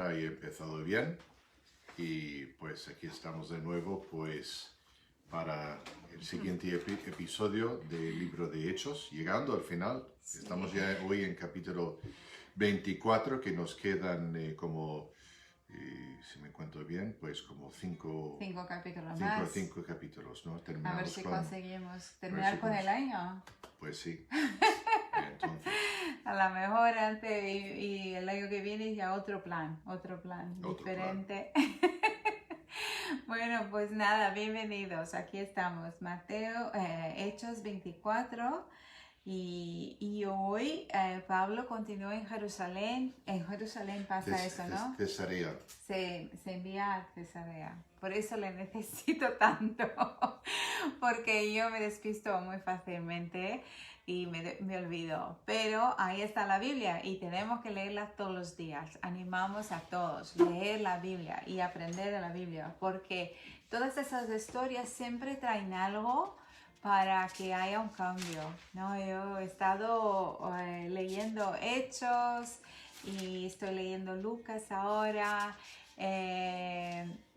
semana haya empezado bien y pues aquí estamos de nuevo pues para el siguiente episodio del libro de Hechos, llegando al final. Sí. Estamos ya hoy en capítulo 24, que nos quedan si me cuento bien, pues como cinco capítulos más. Cinco capítulos, ¿no? A ver Terminamos si con... conseguimos terminar con el año. Pues sí. Entonces, A lo mejor antes y el año que viene ya otro plan diferente. Bueno, pues nada, bienvenidos. Aquí estamos, Mateo, Hechos 24. Y hoy Pablo continúa en Jerusalén. En Jerusalén pasa eso, ¿no? Cesarea. Se envía a Cesarea. Por eso le necesito tanto. Porque yo me despisto muy fácilmente y me olvido. Pero ahí está la Biblia y tenemos que leerla todos los días. Animamos a todos a leer la Biblia y aprender de la Biblia. Porque todas esas historias siempre traen algo para que haya un cambio, ¿no? Yo he estado leyendo Hechos y estoy leyendo Lucas ahora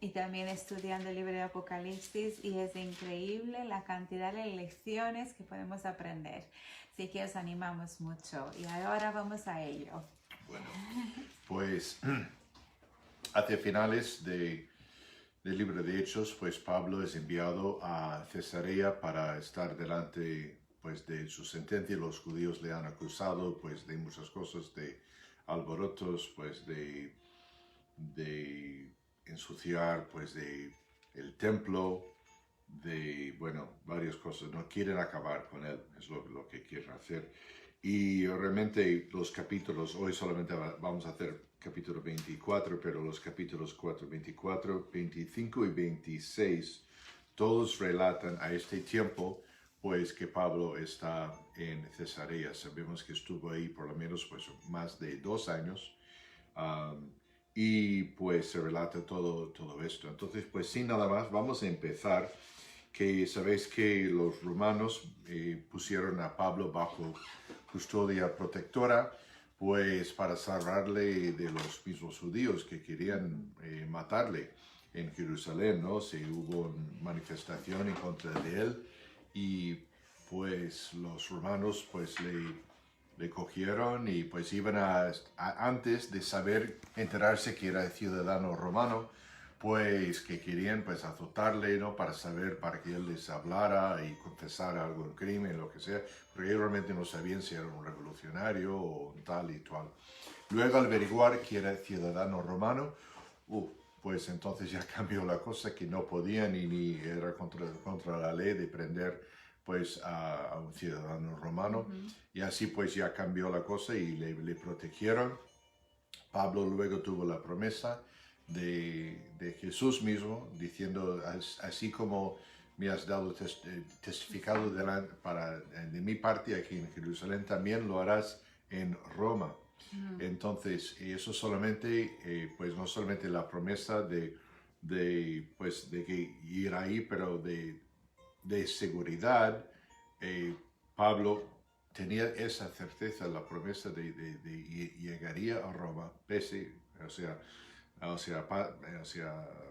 y también estudiando el libro de Apocalipsis y es increíble la cantidad de lecciones que podemos aprender. Así que os animamos mucho y ahora vamos a ello. Bueno, pues hacia finales del libro de Hechos, pues Pablo es enviado a Cesarea para estar delante pues de su sentencia. Los judíos le han acusado pues de muchas cosas, de alborotos, pues de ensuciar pues de el templo, de bueno, varias cosas. No quieren acabar con él, es lo que quieren hacer. Y realmente los capítulos, hoy solamente vamos a hacer capítulo 24, pero los capítulos 4, 24, 25 y 26, todos relatan a este tiempo, pues que Pablo está en Cesarea. Sabemos que estuvo ahí por lo menos pues más de 2 años, y pues se relata todo esto. Entonces, pues sin nada más, vamos a empezar. Que sabéis que los romanos pusieron a Pablo bajo custodia protectora, pues para salvarle de los mismos judíos que querían matarle en Jerusalén, ¿no? Se hubo una manifestación en contra de él y pues los romanos pues le cogieron y pues iban antes de saber enterarse que era ciudadano romano, pues que querían pues azotarle, ¿no? Para saber, para que él les hablara y confesara algún crimen, lo que sea, porque ellos realmente no sabían si era un revolucionario o un tal y tal. Luego al averiguar que era ciudadano romano, pues entonces ya cambió la cosa, que no podían ni era contra la ley de prender pues a un ciudadano romano. Y así pues ya cambió la cosa y le protegieron. Pablo luego tuvo la promesa de Jesús mismo, diciendo, así como me has dado testificado de mi parte aquí en Jerusalén, también lo harás en Roma. Entonces, eso solamente, pues no solamente la promesa de que ir ahí, pero de seguridad, Pablo tenía esa certeza, la promesa de llegaría a Roma,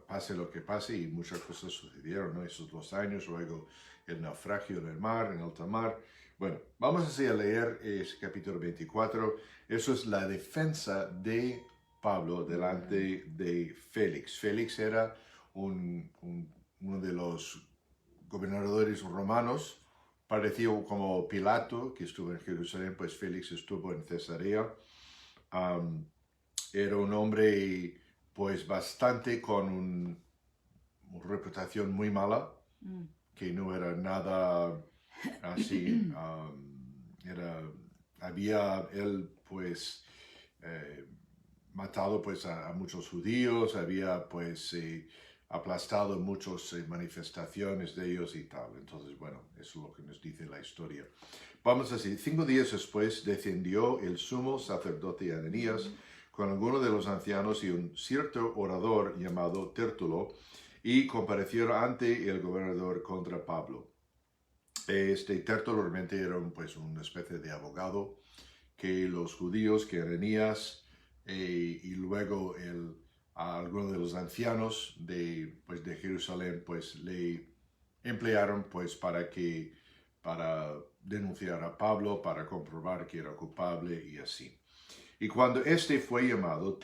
pase lo que pase, y muchas cosas sucedieron, ¿no? Esos 2 años, luego el naufragio en el mar, en alta mar. Bueno, vamos así a leer ese capítulo 24. Eso es la defensa de Pablo delante de Félix. Félix era uno de los gobernadores romanos, parecido como Pilato, que estuvo en Jerusalén, pues Félix estuvo en Cesarea. Era un hombre pues bastante con una reputación muy mala, que no era nada así. Había él pues matado pues a muchos judíos, había pues aplastado muchas manifestaciones de ellos y tal. Entonces, bueno, eso es lo que nos dice la historia. Vamos así. 5 días después descendió el sumo sacerdote Ananías con algunos de los ancianos y un cierto orador llamado Tértulo, y comparecieron ante el gobernador contra Pablo. Este Tértulo realmente era pues una especie de abogado que los judíos, que Ananías y luego a algunos de los ancianos de Jerusalén pues le emplearon pues para denunciar a Pablo, para comprobar que era culpable y así. Y cuando éste fue llamado,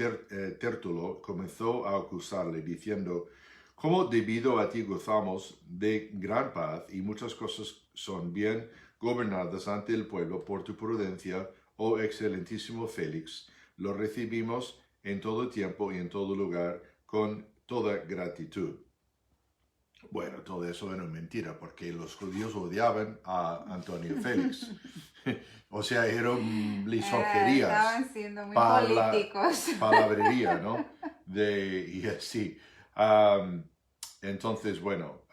Tértulo comenzó a acusarle diciendo: «¿Cómo debido a ti gozamos de gran paz y muchas cosas son bien gobernadas ante el pueblo por tu prudencia, oh excelentísimo Félix? Lo recibimos en todo tiempo y en todo lugar con toda gratitud». Bueno, todo eso era mentira, porque los judíos odiaban a Antonio Félix. O sea, eran lisonjerías, Estaban siendo muy políticos. palabrería, ¿no? Y así. Am, entonces, bueno,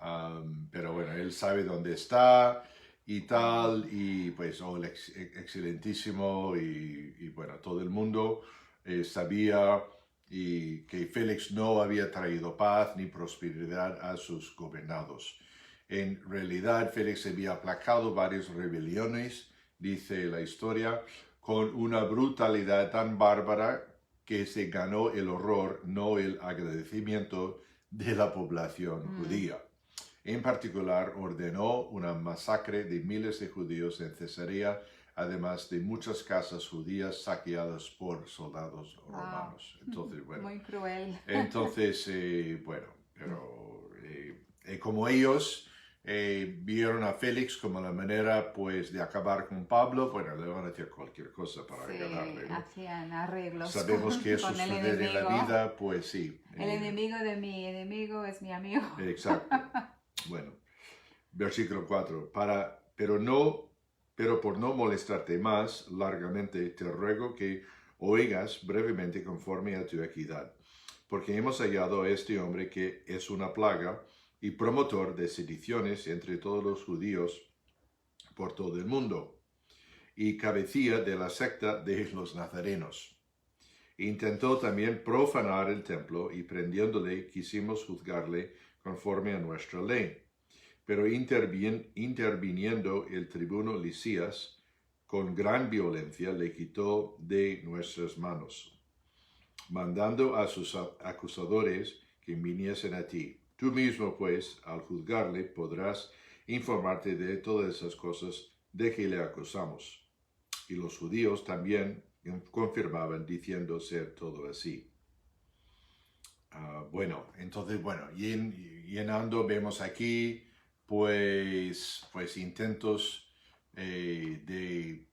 pero bueno, él sabe dónde está y tal, y pues, oh, el excelentísimo, y bueno, todo el mundo sabía y que Félix no había traído paz ni prosperidad a sus gobernados. En realidad, Félix había aplacado varias rebeliones, dice la historia, con una brutalidad tan bárbara que se ganó el horror, no el agradecimiento de la población judía. En particular, ordenó una masacre de miles de judíos en Cesarea, además de muchas casas judías saqueadas por soldados romanos. Entonces, bueno, muy cruel. Entonces, bueno, pero como ellos vieron a Félix como la manera, pues, de acabar con Pablo, bueno, le van a hacer cualquier cosa para ganarle, ¿no? Hacían arreglos Sabemos que eso con el sucede enemigo. en la vida, pues sí. El enemigo de mi enemigo es mi amigo. Exacto. Bueno, versículo 4. Pero por no molestarte más largamente, te ruego que oigas brevemente conforme a tu equidad, porque hemos hallado a este hombre que es una plaga y promotor de sediciones entre todos los judíos por todo el mundo, y cabecilla de la secta de los nazarenos. Intentó también profanar el templo, y prendiéndole quisimos juzgarle conforme a nuestra ley. Pero interviniendo el tribuno Lisias, con gran violencia le quitó de nuestras manos, mandando a sus acusadores que viniesen a ti. Tú mismo, pues, al juzgarle, podrás informarte de todas esas cosas de que le acusamos. Y los judíos también confirmaban, diciendo ser todo así. Bueno, entonces, bueno, llenando, vemos aquí, pues intentos de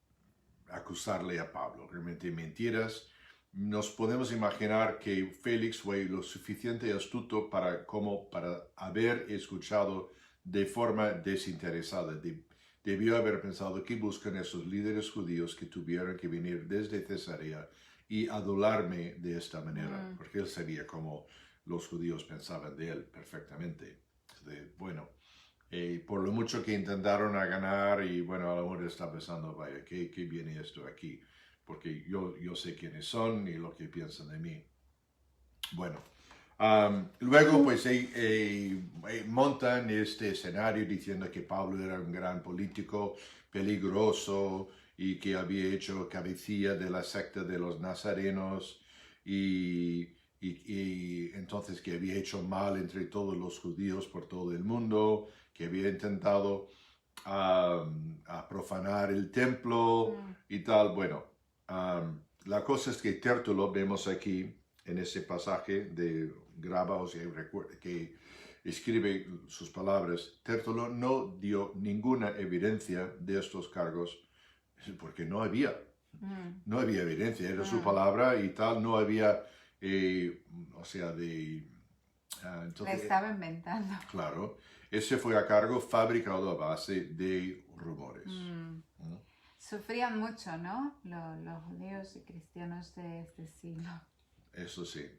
acusarle a Pablo, realmente mentiras. Nos podemos imaginar que Félix fue lo suficiente astuto para haber escuchado de forma desinteresada. Debió haber pensado: ¿qué buscan esos líderes judíos que tuvieron que venir desde Cesarea y adularme de esta manera? Porque él sabía cómo los judíos pensaban de él perfectamente. Bueno, por lo mucho que intentaron a ganar, y bueno, a lo mejor está pensando: vaya, ¿qué viene esto aquí? Porque yo sé quiénes son y lo que piensan de mí. Bueno, luego pues montan este escenario diciendo que Pablo era un gran político peligroso y que había hecho cabecilla de la secta de los nazarenos, y entonces que había hecho mal entre todos los judíos por todo el mundo, que había intentado a profanar el templo y tal. Bueno, la cosa es que Tértulo, vemos aquí en ese pasaje que escribe sus palabras, Tértulo no dio ninguna evidencia de estos cargos porque no había evidencia, era su palabra y tal, no había, o sea, entonces, le estaba inventando. Claro, ese fue a cargo fabricado a base de rumores. Sufrían mucho, ¿no? Los judíos y cristianos de este siglo. Eso sí.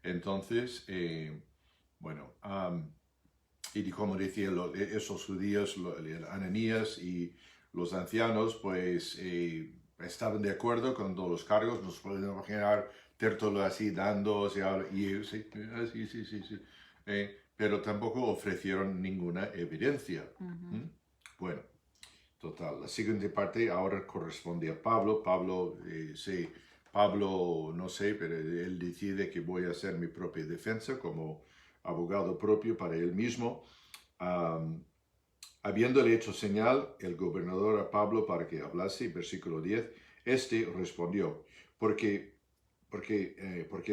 Entonces, bueno, y como decía, esos judíos, Ananías y los ancianos, pues estaban de acuerdo con todos los cargos. Nos podemos imaginar Tértulo así dando, sí. Pero tampoco ofrecieron ninguna evidencia. Bueno, total. La siguiente parte ahora corresponde a Pablo. Pablo se Pablo, no sé, pero él decide que voy a hacer mi propia defensa como abogado propio para él mismo. Am, Habiéndole hecho señal el gobernador a Pablo para que hablase, versículo 10, este respondió, porque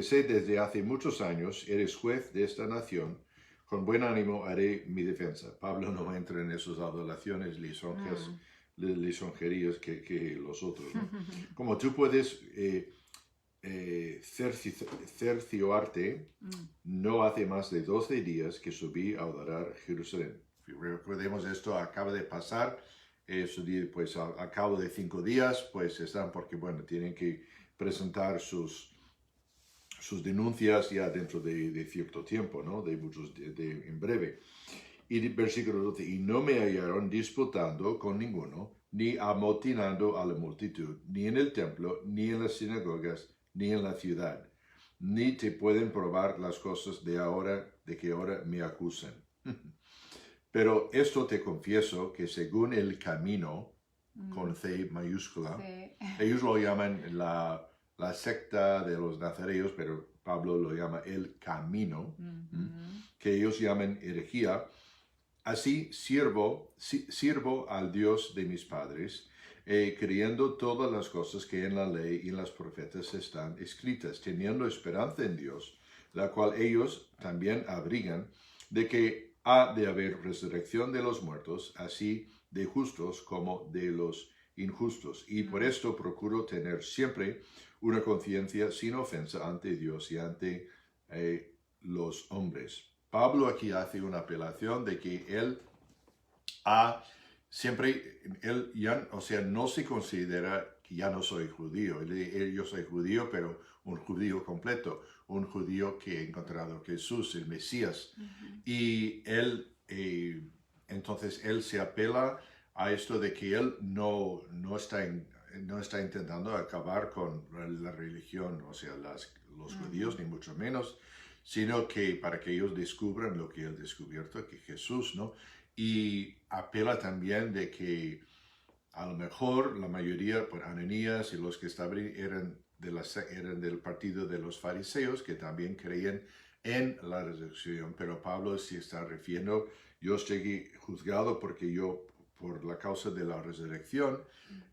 sé desde hace muchos años, eres juez de esta nación, con buen ánimo haré mi defensa. Pablo no entra en esas adulaciones, lisonjerías que los otros, ¿no? Como tú puedes cerciorarte, no hace más de 12 días que subí a adorar Jerusalén. Recordemos, esto acaba de pasar, pues al cabo de 5 días, pues están, porque bueno, tienen que presentar sus denuncias ya dentro de cierto tiempo, ¿no? En breve. Y versículo 12, y no me hallaron disputando con ninguno, ni amotinando a la multitud, ni en el templo, ni en las sinagogas, ni en la ciudad. Ni te pueden probar las cosas de que ahora me acusan. Pero esto te confieso que según el camino, con C mayúscula, Sí. ellos lo llaman la secta de los nazareos, pero Pablo lo llama el camino, que ellos llaman herejía. Así sirvo al Dios de mis padres, creyendo todas las cosas que en la ley y en las profetas están escritas, teniendo esperanza en Dios, la cual ellos también abrigan, de que ha de haber resurrección de los muertos, así de justos como de los injustos. Y por esto procuro tener siempre una conciencia sin ofensa ante Dios y ante los hombres. Pablo aquí hace una apelación de que él no se considera que ya no soy judío. Yo soy judío, pero un judío completo, un judío que ha encontrado a Jesús, el Mesías. Y entonces él se apela a esto de que él no está intentando acabar con la religión, o sea, los judíos, ni mucho menos, sino que para que ellos descubran lo que él ha descubierto, que Jesús, ¿no? Y apela también de que a lo mejor la mayoría, por Ananías y los que estaban eran del partido de los fariseos, que también creían en la resurrección, pero Pablo se está refiriendo, yo estoy juzgado por la causa de la resurrección,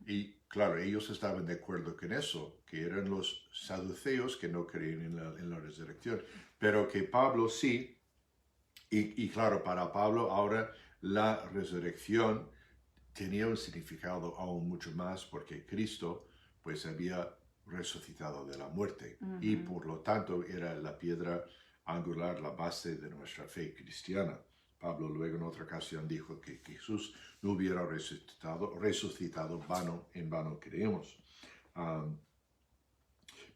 y claro, ellos estaban de acuerdo con eso, que eran los saduceos que no creían en la resurrección, pero que Pablo sí, y claro, para Pablo ahora la resurrección tenía un significado aún mucho más porque Cristo pues había resucitado de la muerte y por lo tanto era la piedra angular, la base de nuestra fe cristiana. Pablo luego en otra ocasión dijo que Jesús no hubiera resucitado en vano creemos.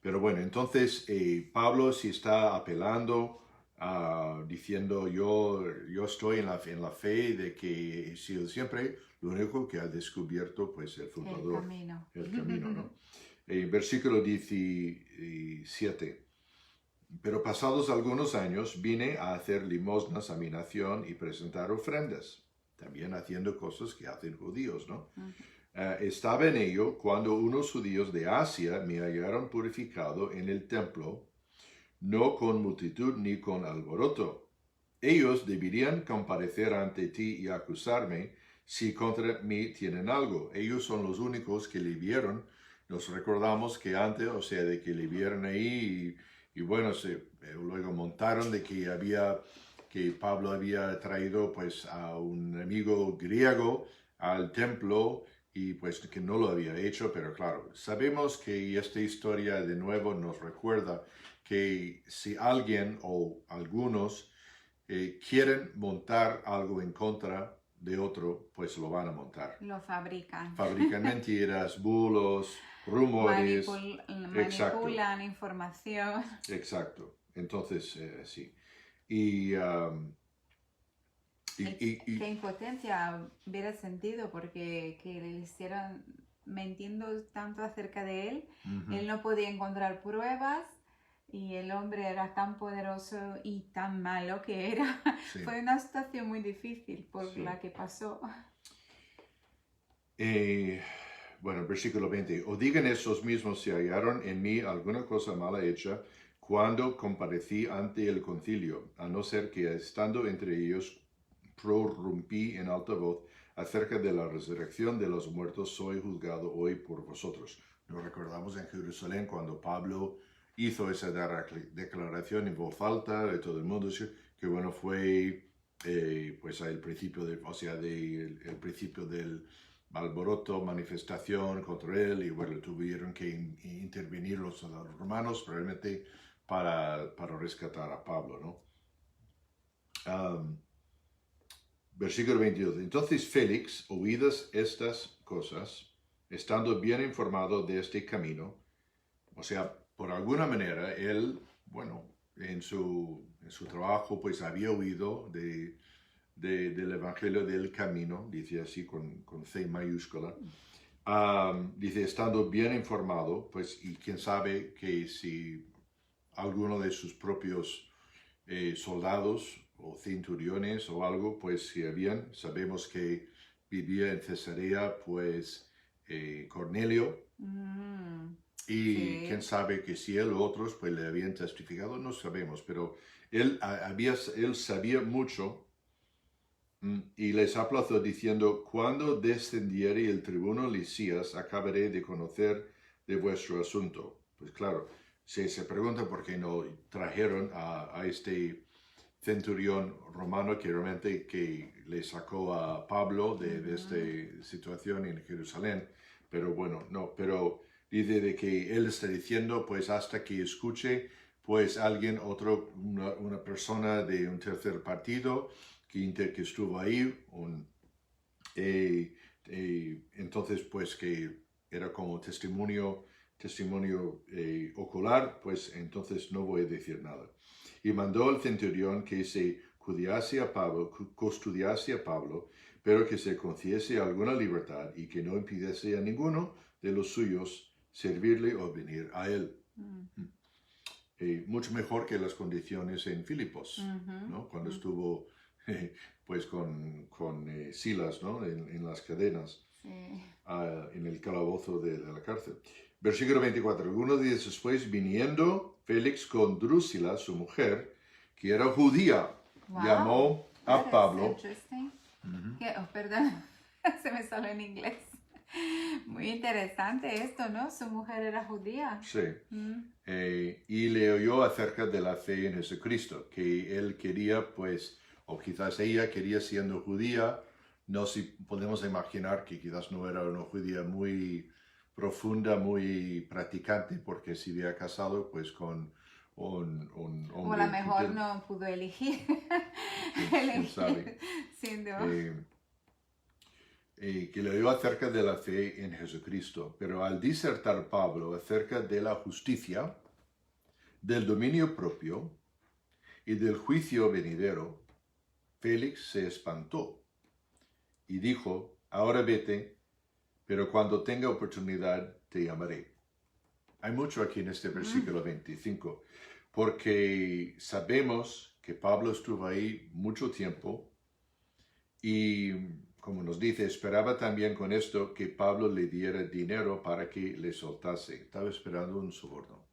Pero bueno, entonces Pablo sí está apelando, diciendo yo estoy en la fe de que he sido siempre lo único que ha descubierto pues el fundador. El camino, ¿no? Versículo 17. Pero pasados algunos años vine a hacer limosnas a mi nación y presentar ofrendas, también haciendo cosas que hacen judíos, ¿no? Estaba en ello cuando unos judíos de Asia me hallaron purificado en el templo, no con multitud ni con alboroto. Ellos deberían comparecer ante ti y acusarme si contra mí tienen algo. Ellos son los únicos que le vieron. Nos recordamos que antes, o sea, de que le vieron ahí y bueno, luego montaron de que Pablo había traído pues a un amigo griego al templo y pues que no lo había hecho, pero claro, sabemos que esta historia de nuevo nos recuerda que si alguien o algunos quieren montar algo en contra de otro, pues lo van a montar. Lo fabrican. Fabrican mentiras, bulos, rumores. Manipulan información. Exacto. Entonces, sí. Qué impotencia hubiera sentido porque que le hicieron mintiendo tanto acerca de él. Él no podía encontrar pruebas y el hombre era tan poderoso y tan malo que era. Sí. Fue una situación muy difícil por la que pasó. bueno, versículo 20, o digan esos mismos si hallaron en mí alguna cosa mala hecha cuando comparecí ante el concilio, a no ser que estando entre ellos prorrumpí en alta voz acerca de la resurrección de los muertos, soy juzgado hoy por vosotros. Nos recordamos en Jerusalén cuando Pablo hizo esa declaración en voz alta de todo el mundo, que bueno, fue pues al principio, el principio del alboroto, manifestación contra él, y bueno, tuvieron que intervenir los romanos realmente para rescatar a Pablo, ¿no? Versículo 22. Entonces Félix, oídas estas cosas, estando bien informado de este camino, o sea, por alguna manera, él, bueno, en su trabajo, pues había oído del Evangelio del Camino, dice así con C mayúscula. Dice, estando bien informado, pues, y quién sabe que si alguno de sus propios soldados o centuriones o algo, pues si habían, sabemos que vivía en Cesarea, pues, Cornelio, y Sí. quién sabe que si él o otros, pues, le habían testificado, no sabemos, pero él sabía mucho. Y les aplazó diciendo, cuando descendiere el tribuno Lisias, acabaré de conocer de vuestro asunto. Pues claro, se pregunta por qué no trajeron a este centurión romano que realmente que le sacó a Pablo de esta situación en Jerusalén. Pero bueno, no, pero dice de que él está diciendo, pues hasta que escuche, pues alguien, una persona de un tercer partido, que estuvo ahí, entonces pues que era como testimonio ocular, pues entonces no voy a decir nada. Y mandó al centurión que se custodiase a Pablo, pero que se concediese alguna libertad y que no impidiese a ninguno de los suyos servirle o venir a él. Mucho mejor que las condiciones en Filipos, ¿no? Cuando estuvo pues con Silas, ¿no? En las cadenas, en el calabozo de la cárcel. Versículo 24. Algunos días después, viniendo Félix con Drusila, su mujer, que era judía, llamó a Pablo. Perdón, se me salió en inglés. Muy interesante esto, ¿no? Su mujer era judía. Sí. Y le oyó acerca de la fe en Jesucristo, que él quería, pues, o quizás ella quería siendo judía, no si podemos imaginar que quizás no era una judía muy profunda, muy practicante, porque se había casado pues con un hombre. O a lo mejor no pudo elegir. ¿Quién sabe? Siendo... que le oyó acerca de la fe en Jesucristo, pero al disertar Pablo acerca de la justicia, del dominio propio y del juicio venidero, Félix se espantó y dijo, ahora vete, pero cuando tenga oportunidad te llamaré. Hay mucho aquí en este versículo 25, porque sabemos que Pablo estuvo ahí mucho tiempo y, como nos dice, esperaba también con esto que Pablo le diera dinero para que le soltase. Estaba esperando un soborno.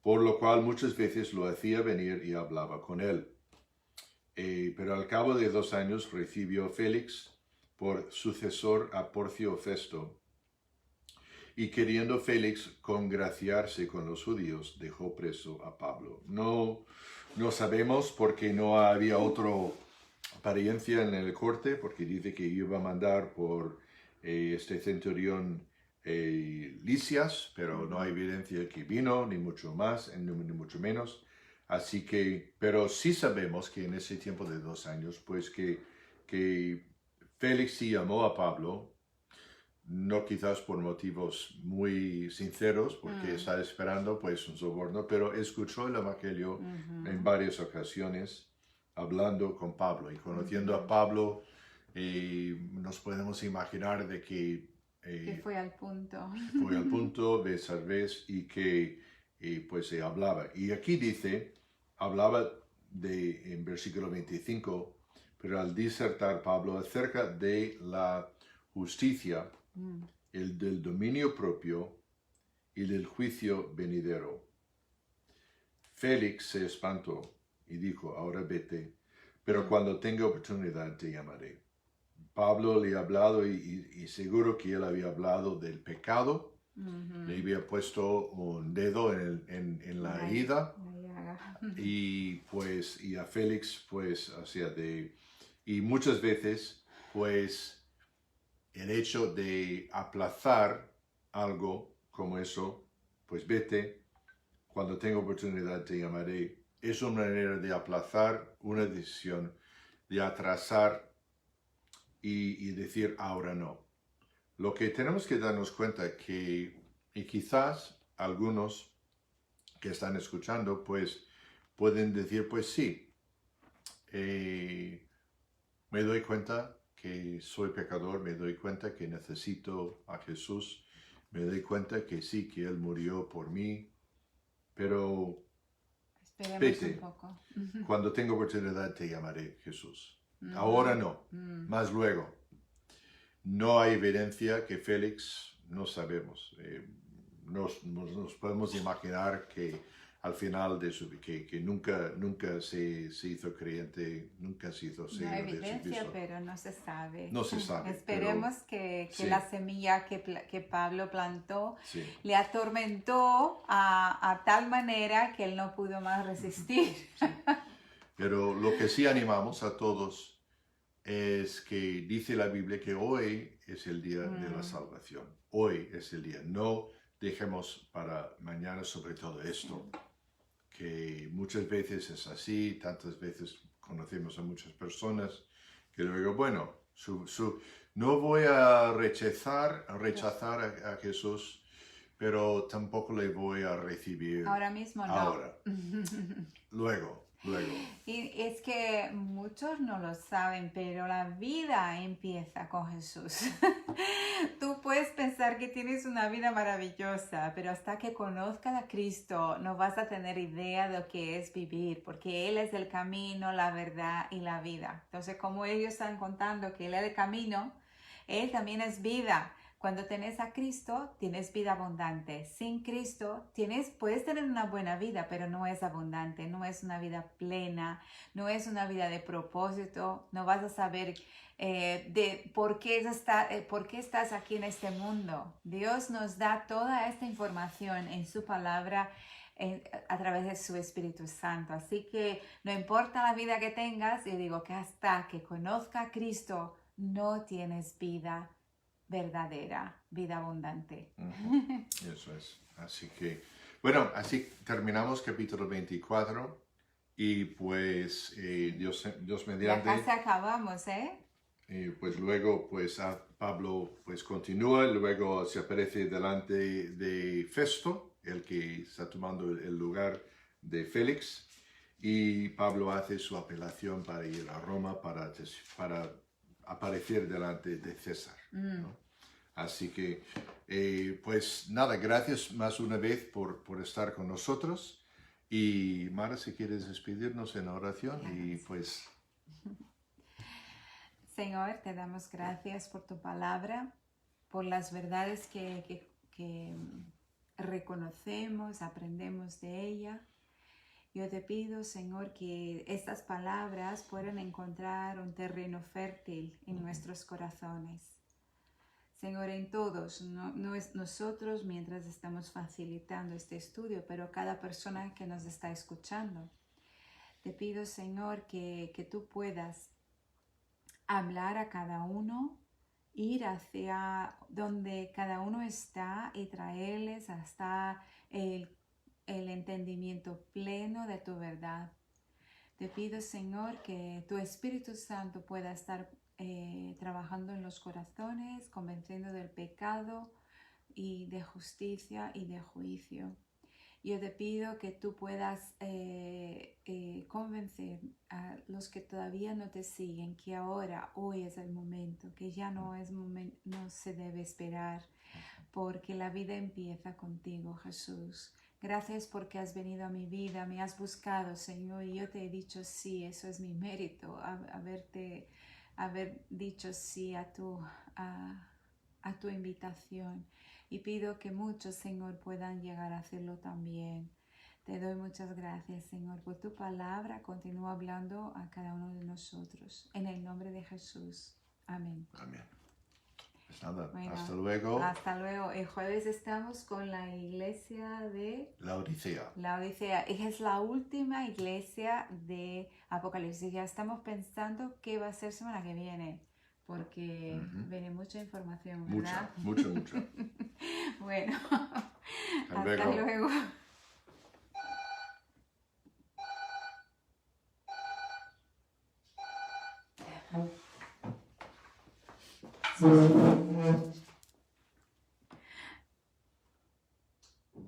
Por lo cual muchas veces lo hacía venir y hablaba con él. Pero al cabo de 2 años recibió Félix por sucesor a Porcio Festo, y queriendo Félix congraciarse con los judíos, dejó preso a Pablo. No sabemos porque no había otra apariencia en el corte, porque dice que iba a mandar por este centurión Lisias, pero no hay evidencia que vino, ni mucho más, ni mucho menos. Así que, pero sí sabemos que en ese tiempo de 2 años, pues que Félix sí llamó a Pablo, no quizás por motivos muy sinceros, porque estaba esperando pues un soborno, pero escuchó el Evangelio en varias ocasiones, hablando con Pablo y conociendo a Pablo, nos podemos imaginar de que fue al punto. Fue al punto de vez y que pues se hablaba. Y aquí dice, hablaba en versículo 25, pero al disertar Pablo acerca de la justicia el del dominio propio y del juicio venidero. Félix se espantó y dijo, ahora vete, pero cuando tenga oportunidad te llamaré. Pablo le ha hablado y seguro que él había hablado del pecado, le había puesto un dedo en la herida y pues y a Félix pues y muchas veces pues el hecho de aplazar algo como eso, pues vete, cuando tenga oportunidad te llamaré, es una manera de aplazar una decisión, de atrasar y decir ahora no. Lo que tenemos que darnos cuenta que, y quizás algunos que están escuchando, pues pueden decir, pues sí, me doy cuenta que soy pecador, me doy cuenta que necesito a Jesús, me doy cuenta que sí, que Él murió por mí, pero Esperemos vete, un poco. cuando tenga oportunidad te llamaré Jesús. Ahora no, más luego. No hay evidencia que Félix, no sabemos. Nos podemos imaginar que al final de su vida, que nunca se hizo creyente, nunca se hizo No seguidor hay de evidencia, Jesucristo. pero no se sabe. No se sabe. Esperemos pero, que sí, la semilla que Pablo plantó sí. le atormentó a tal manera que él no pudo más resistir. Sí. Pero lo que sí animamos a todos es que dice la Biblia que hoy es el día de la salvación. Hoy es el día. No dejemos para mañana sobre todo esto, que muchas veces es así, tantas veces conocemos a muchas personas que luego, bueno, no voy a rechazar a Jesús, pero tampoco le voy a recibir Ahora mismo no. ahora. Luego. Y es que muchos no lo saben, pero la vida empieza con Jesús. Tú puedes pensar que tienes una vida maravillosa, pero hasta que conozcas a Cristo no vas a tener idea de lo que es vivir, porque Él es el camino, la verdad y la vida. Entonces, como ellos están contando que Él es el camino, Él también es vida. Cuando tienes a Cristo, tienes vida abundante. Sin Cristo, puedes tener una buena vida, pero no es abundante, no es una vida plena, no es una vida de propósito, no vas a saber de por qué estás aquí en este mundo. Dios nos da toda esta información en su palabra a través de su Espíritu Santo. Así que no importa la vida que tengas, yo digo que hasta que conozca a Cristo, no tienes vida verdadera, vida abundante. Eso es. Así que, bueno, así terminamos capítulo 24 y pues Dios mediante. Ya casi acabamos, ¿eh? Pues luego, pues Pablo pues continúa, luego se aparece delante de Festo, el que está tomando el lugar de Félix, y Pablo hace su apelación para ir a Roma para aparecer delante de César, ¿no? Así que, pues nada, gracias más una vez por estar con nosotros. Y Mara, si quieres despedirnos en oración, y pues... Señor, te damos gracias por tu palabra, por las verdades que reconocemos, aprendemos de ella. Yo te pido, Señor, que estas palabras puedan encontrar un terreno fértil en nuestros corazones. Señor, en todos, no es nosotros mientras estamos facilitando este estudio, pero cada persona que nos está escuchando. Te pido, Señor, que tú puedas hablar a cada uno, ir hacia donde cada uno está y traerles hasta el entendimiento pleno de tu verdad. Te pido, Señor, que tu Espíritu Santo pueda estar trabajando en los corazones, convenciendo del pecado y de justicia y de juicio. Yo te pido que tú puedas convencer a los que todavía no te siguen que hoy es el momento, que ya no se debe esperar, porque la vida empieza contigo, Jesús. Gracias porque has venido a mi vida, me has buscado, Señor, y yo te he dicho sí, eso es mi mérito, haber dicho sí a a tu invitación y pido que muchos, Señor, puedan llegar a hacerlo también. Te doy muchas gracias, Señor, por tu palabra. Continúa hablando a cada uno de nosotros. En el nombre de Jesús. Amén. Amén. Pues nada, Bueno, hasta luego. Hasta luego. El jueves estamos con la iglesia de Laodicea. Laodicea. Es la última iglesia de Apocalipsis. Ya estamos pensando qué va a ser semana que viene, porque viene mucha información, ¿verdad? Mucha. Bueno, Hasta hasta luego. luego.